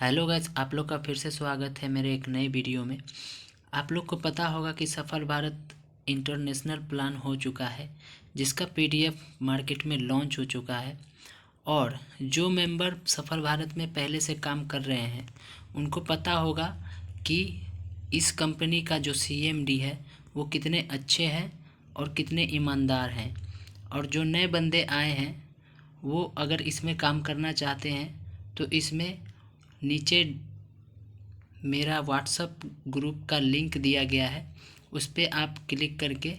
Hello guys, आप लोग का फिर से स्वागत है मेरे एक नए वीडियो में। आप लोग को पता होगा कि सफल भारत इंटरनेशनल प्लान हो चुका है, जिसका पीडीएफ मार्केट में लॉन्च हो चुका है। और जो मेंबर सफल भारत में पहले से काम कर रहे हैं उनको पता होगा कि इस कंपनी का जो सीएमडी है वो कितने अच्छे हैं और कितने ईमानदार हैं। और जो नए बंदे आए हैं वो अगर इसमें काम करना चाहते हैं तो इसमें नीचे मेरा व्हाट्सअप ग्रुप का लिंक दिया गया है, उस पर आप क्लिक करके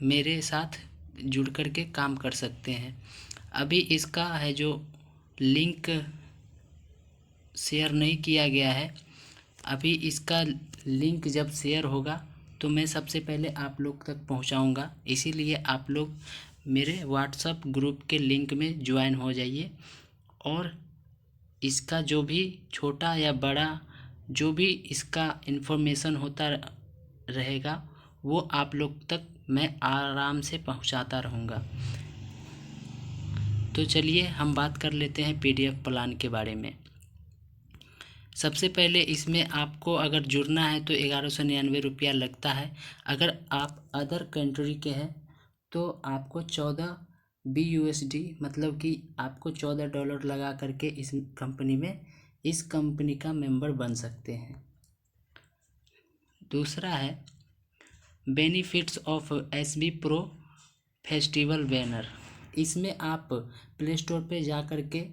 मेरे साथ जुड़ कर के काम कर सकते हैं। अभी इसका है जो लिंक शेयर नहीं किया गया है। अभी इसका लिंक जब शेयर होगा तो मैं सबसे पहले आप लोग तक पहुंचाऊंगा, इसीलिए आप लोग मेरे व्हाट्सअप ग्रुप के लिंक में ज्वाइन हो जाइए। और इसका जो भी छोटा या बड़ा जो भी इसका इन्फॉर्मेशन होता रहेगा वो आप लोग तक मैं आराम से पहुंचाता रहूँगा। तो चलिए हम बात कर लेते हैं पीडीएफ प्लान के बारे में। सबसे पहले इसमें आपको अगर जुड़ना है तो 1199 लगता है। अगर आप अदर कंट्री के हैं तो आपको 14 BUSD मतलब कि आपको $14 लगा करके इस कंपनी का मेंबर बन सकते हैं। दूसरा है benefits of SB pro festival banner. इसमें आप प्ले स्टोर पे जा कर के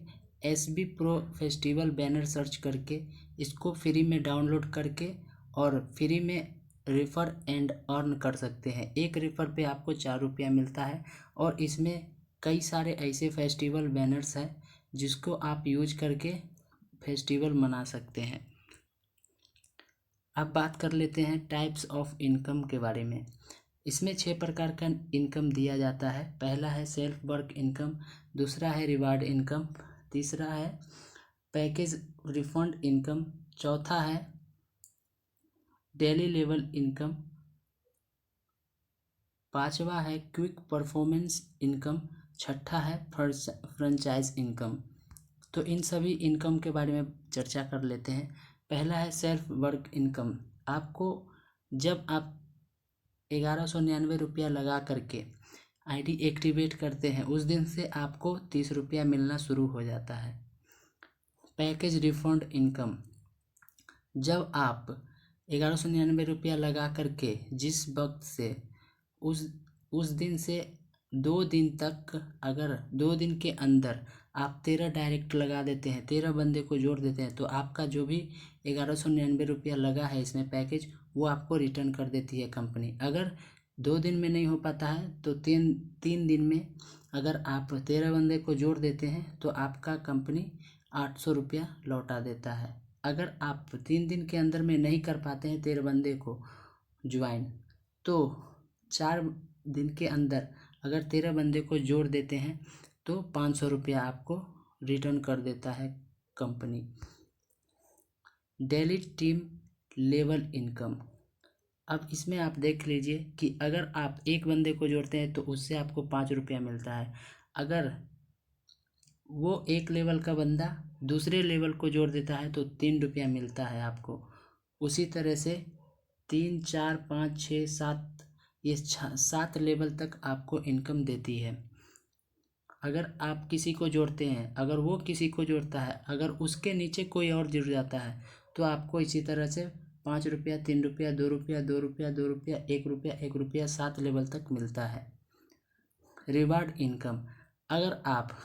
SB pro festival banner search करके इसको फ्री में डाउनलोड करके और फ्री में रेफ़र एंड अर्न कर सकते हैं। एक रेफ़र पे आपको ₹4 मिलता है और इसमें कई सारे ऐसे फेस्टिवल बैनर्स हैं जिसको आप यूज करके फेस्टिवल मना सकते हैं। अब बात कर लेते हैं टाइप्स ऑफ इनकम के बारे में। इसमें 6 प्रकार का इनकम दिया जाता है। पहला है सेल्फ वर्क इनकम, दूसरा है रिवार्ड इनकम, तीसरा है पैकेज रिफंड इनकम, चौथा है डेली लेवल इनकम, पांचवा है क्विक परफॉर्मेंस इनकम, छठा है फ्रेंचाइज इनकम। तो इन सभी इनकम के बारे में चर्चा कर लेते हैं। पहला है सेल्फ वर्क इनकम। आपको जब आप 1199 लगा करके आईडी एक्टिवेट करते हैं उस दिन से आपको ₹30 मिलना शुरू हो जाता है। पैकेज रिफंड इनकम, जब आप 1199 लगा करके जिस वक्त से उस दिन से 2 दिन तक, अगर 2 दिन के अंदर आप 13 डायरेक्ट लगा देते हैं, 13 बंदे को जोड़ देते हैं तो आपका जो भी 1199 लगा है इसमें पैकेज वो आपको रिटर्न कर देती है कंपनी। अगर 2 दिन में नहीं हो पाता है तो तीन दिन में अगर आप 13 बंदे को जोड़ देते हैं तो आपका कंपनी ₹800 लौटा देता है। अगर आप 3 दिन के अंदर में नहीं कर पाते हैं 13 बंदे को ज्वाइन तो 4 दिन के अंदर अगर 13 बंदे को जोड़ देते हैं तो ₹500 आपको रिटर्न कर देता है company. Daily team level income, अब इसमें आप देख लीजिए कि अगर आप एक बंदे को जोड़ते हैं तो उससे आपको ₹5 मिलता है। अगर वो एक लेवल का बंदा दूसरे लेवल को जोड़ देता है तो ₹3 मिलता है आपको। उसी तरह से 3, 4, 5, 6, 7 ये 7 लेवल तक आपको इनकम देती है। अगर आप किसी को जोड़ते हैं, अगर वो किसी को जोड़ता है, अगर उसके नीचे कोई और जुड़ जाता है तो आपको इसी तरह से ₹5, ₹3, ₹2, ₹2, ₹2, ₹1, ₹7 लेवल तक मिलता है। रिवार्ड इनकम, अगर आप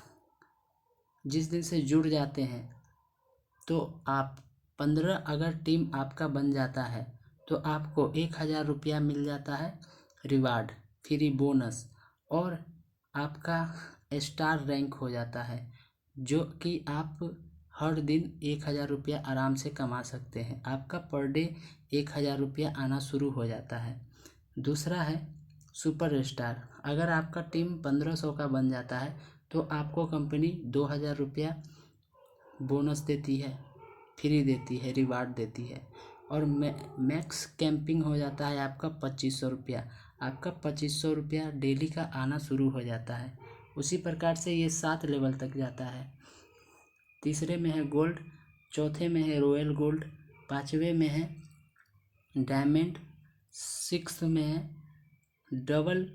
जिस दिन से जुड़ जाते हैं तो आप 15 अगर टीम आपका बन जाता है तो आपको ₹1000 मिल जाता है रिवार्ड फ्री बोनस, और आपका स्टार रैंक हो जाता है जो कि आप हर दिन ₹1000 आराम से कमा सकते हैं। आपका पर डे ₹1000 आना शुरू हो जाता है। दूसरा है सुपर स्टार, अगर आपका टीम 1500 का बन जाता है तो आपको कंपनी ₹2000 बोनस देती है, फ्री देती है, रिवार्ड देती है। और मैक्स कैंपिंग हो जाता है आपका ₹2500। आपका ₹2500 डेली का आना शुरू हो जाता है। उसी प्रकार से ये 7 लेवल तक जाता है। तीसरे में है गोल्ड, चौथे में है रॉयल गोल्ड, पाँचवें में है डायमंड, सिक्स्थ में है डबल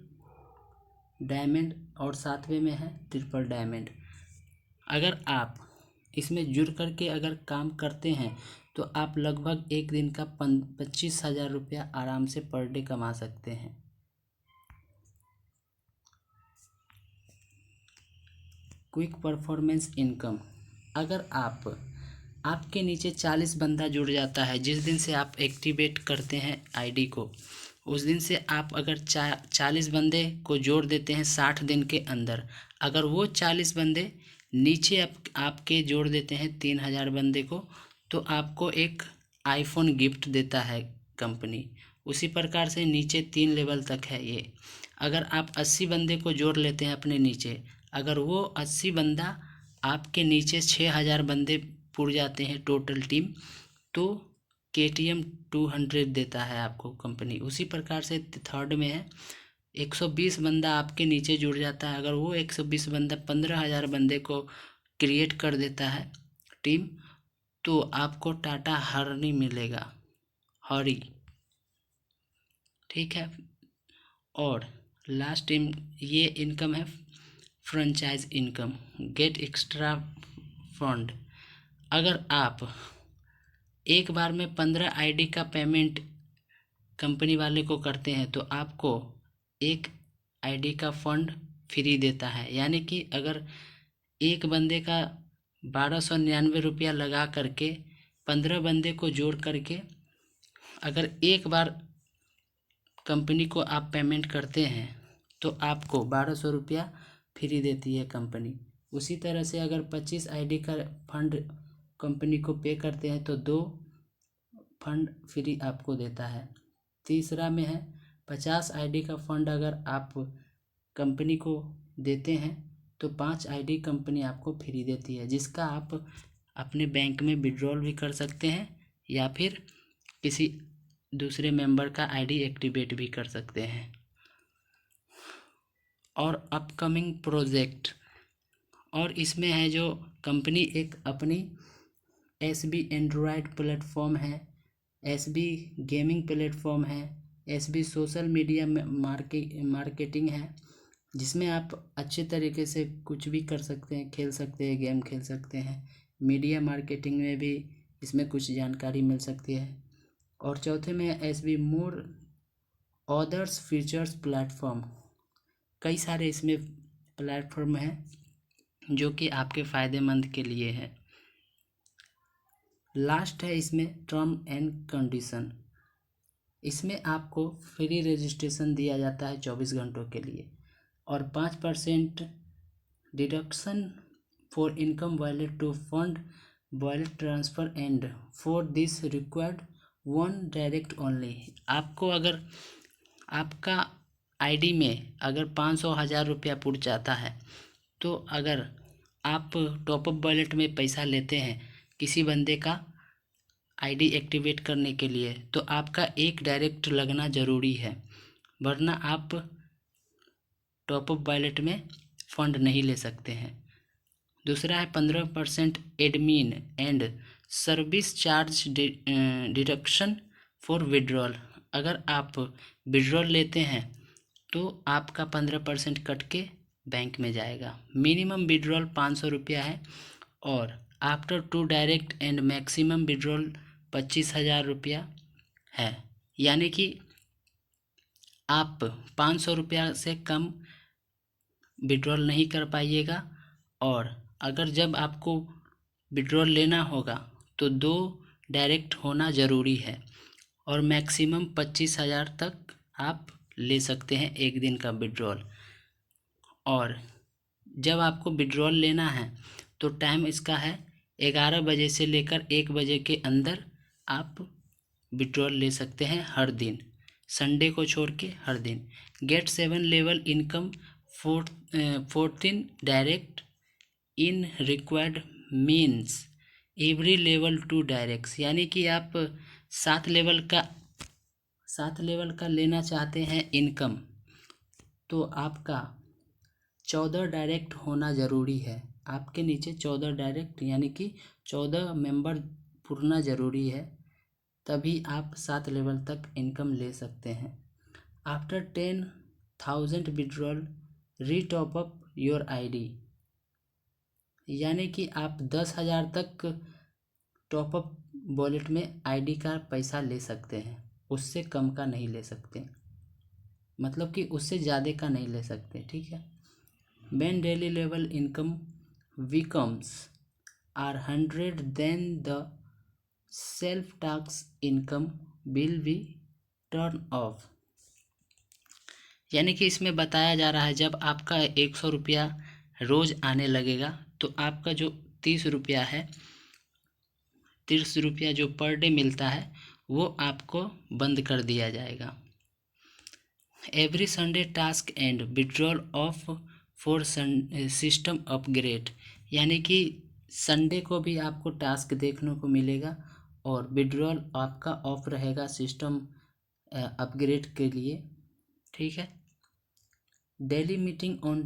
डायमंड और सातवें में है ट्रिपल डायमंड। अगर आप इसमें जुड़ करके अगर काम करते हैं तो आप लगभग एक दिन का 25,000 रुपया आराम से पर डे कमा सकते हैं। क्विक परफॉर्मेंस इनकम, अगर आपके नीचे 40 बंदा जुड़ जाता है, जिस दिन से आप एक्टिवेट करते हैं आईडी को, उस दिन से आप अगर 40 बंदे को जोड़ देते हैं 60 दिन के अंदर, अगर वो 40 बंदे नीचे आपके जोड़ देते हैं 3,000 बंदे को, तो आपको एक आईफोन गिफ्ट देता है कंपनी। उसी प्रकार से नीचे 3 लेवल तक है ये। अगर आप 80 बंदे को जोड़ लेते हैं अपने नीचे, अगर वो 80 बंदा आपके नीचे 6,000 बंदे पुर जाते हैं टोटल टीम, तो KTM 200 देता है आपको कंपनी। उसी प्रकार से थर्ड में है 120 बंदा आपके नीचे जुड़ जाता है, अगर वो 120 बंदा 15,000 बंदे को क्रिएट कर देता है टीम, तो आपको टाटा हरनी मिलेगा, हरी, ठीक है। और लास्ट ये इनकम है franchise income, get extra fund. अगर आप एक बार में 15 आईडी का पेमेंट कंपनी वाले को करते हैं तो आपको एक आईडी का फंड फ्री देता है। यानी कि अगर एक बंदे का 1299 रुपया लगा करके 15 बंदे को जोड़ करके अगर एक बार कंपनी को आप पेमेंट करते हैं तो आपको 1200 रुपया फ्री देती है कंपनी। उसी तरह से अगर 25 आईडी का फंड कंपनी को पे करते हैं तो 2 फंड फ्री आपको देता है। तीसरा में है 50 आईडी का फंड अगर आप कंपनी को देते हैं तो 5 आईडी कंपनी आपको फ्री देती है, जिसका आप अपने बैंक में विड्रॉल भी कर सकते हैं या फिर किसी दूसरे मेंबर का आईडी एक्टिवेट भी कर सकते हैं। और अपकमिंग प्रोजेक्ट, और इसमें है जो कंपनी एक अपनी SB एंड्रॉयड प्लेटफॉर्म है, SB गेमिंग प्लेटफॉर्म है, SB सोशल मीडिया मार्केटिंग है, जिसमें आप अच्छे तरीके से कुछ भी कर सकते हैं, खेल सकते हैं, गेम खेल सकते हैं। मीडिया मार्केटिंग में भी इसमें कुछ जानकारी मिल सकती है। और चौथे में SB मोर अदर्स फीचर्स प्लेटफॉर्म, कई सारे इसमें प्लेटफॉर्म हैं जो कि आपके फ़ायदेमंद के लिए है। लास्ट है इसमें टर्म एंड कंडीशन, इसमें आपको फ्री रजिस्ट्रेशन दिया जाता है 24 घंटों के लिए और 5% deduction for income wallet to fund wallet transfer and for this required 1 direct only. आपको अगर आपका आईडी में अगर 500,000 रुपया पुर जाता है तो अगर आप टॉपअप वॉलेट में पैसा लेते हैं किसी बंदे का आईडी एक्टिवेट करने के लिए, तो आपका एक डायरेक्ट लगना ज़रूरी है, वरना आप टॉपअप वॉलेट में फ़ंड नहीं ले सकते हैं। दूसरा है 15% admin and service charge deduction for withdrawal. अगर आप विड्रॉल लेते हैं तो आपका 15% कट के बैंक में जाएगा। मिनिमम विड्रॉल 500 रुपया है और after 2 direct and maximum withdrawal 25,000 रुपया है। यानी कि आप 500 रुपया से कम विड्रॉल नहीं कर पाइएगा, और अगर जब आपको विड्रॉल लेना होगा तो 2 डायरेक्ट होना ज़रूरी है और मैक्सिमम 25,000 तक आप ले सकते हैं एक दिन का विड्रॉल। और जब आपको विड्रॉल लेना है तो टाइम इसका है 11 बजे से लेकर 1 बजे के अंदर आप विड्रॉल ले सकते हैं हर दिन, संडे को छोड़ के हर दिन। Get 7 level income 14 direct in required means every level 2 directs. यानी कि आप 7 लेवल का लेना चाहते हैं इनकम, तो आपका 14 डायरेक्ट होना ज़रूरी है। आपके नीचे 14 डायरेक्ट यानी कि 14 मेंबर पुरना ज़रूरी है, तभी आप 7 लेवल तक इनकम ले सकते हैं। After 10,000 withdrawal retop up your ID, यानी कि आप 10,000 तक टॉपअप वॉलेट में आईडी का पैसा ले सकते हैं, उससे कम का नहीं ले सकते, मतलब कि उससे ज़्यादा का नहीं ले सकते, ठीक है। When daily level income becomes R100, then the self-tax income will be turn off। यानी कि इसमें बताया जा रहा है जब आपका 100 रुपया रोज़ आने लगेगा तो आपका जो 30 रुपया है, 30 रुपया जो पर डे मिलता है वो आपको बंद कर दिया जाएगा। Every Sunday task and withdrawal of for system upgrade, यानी कि संडे को भी आपको टास्क देखने को मिलेगा और विड्रॉल आपका ऑफ रहेगा सिस्टम अपग्रेड के लिए, ठीक है। डेली मीटिंग ऑन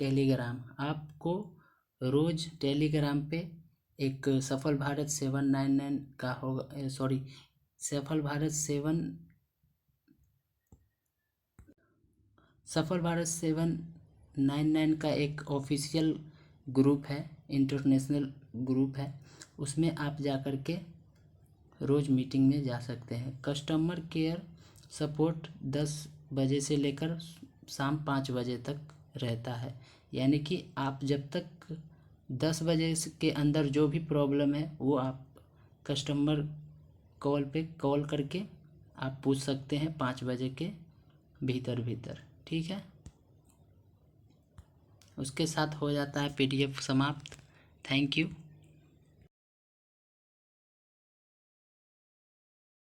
टेलीग्राम, आपको रोज़ टेलीग्राम पे एक सफल भारत 799 का होगा, सॉरी सफल भारत 799 का एक ऑफिशियल ग्रुप है, इंटरनेशनल ग्रुप है, उसमें आप जा कर के रोज़ मीटिंग में जा सकते हैं। कस्टमर केयर सपोर्ट 10 बजे से लेकर शाम 5 बजे तक रहता है, यानी कि आप जब तक 10 बजे के अंदर जो भी प्रॉब्लम है वो आप कस्टमर कॉल पे कॉल करके आप पूछ सकते हैं 5 बजे के भीतर, ठीक है। उसके साथ हो जाता है PDF समाप्त। Thank you.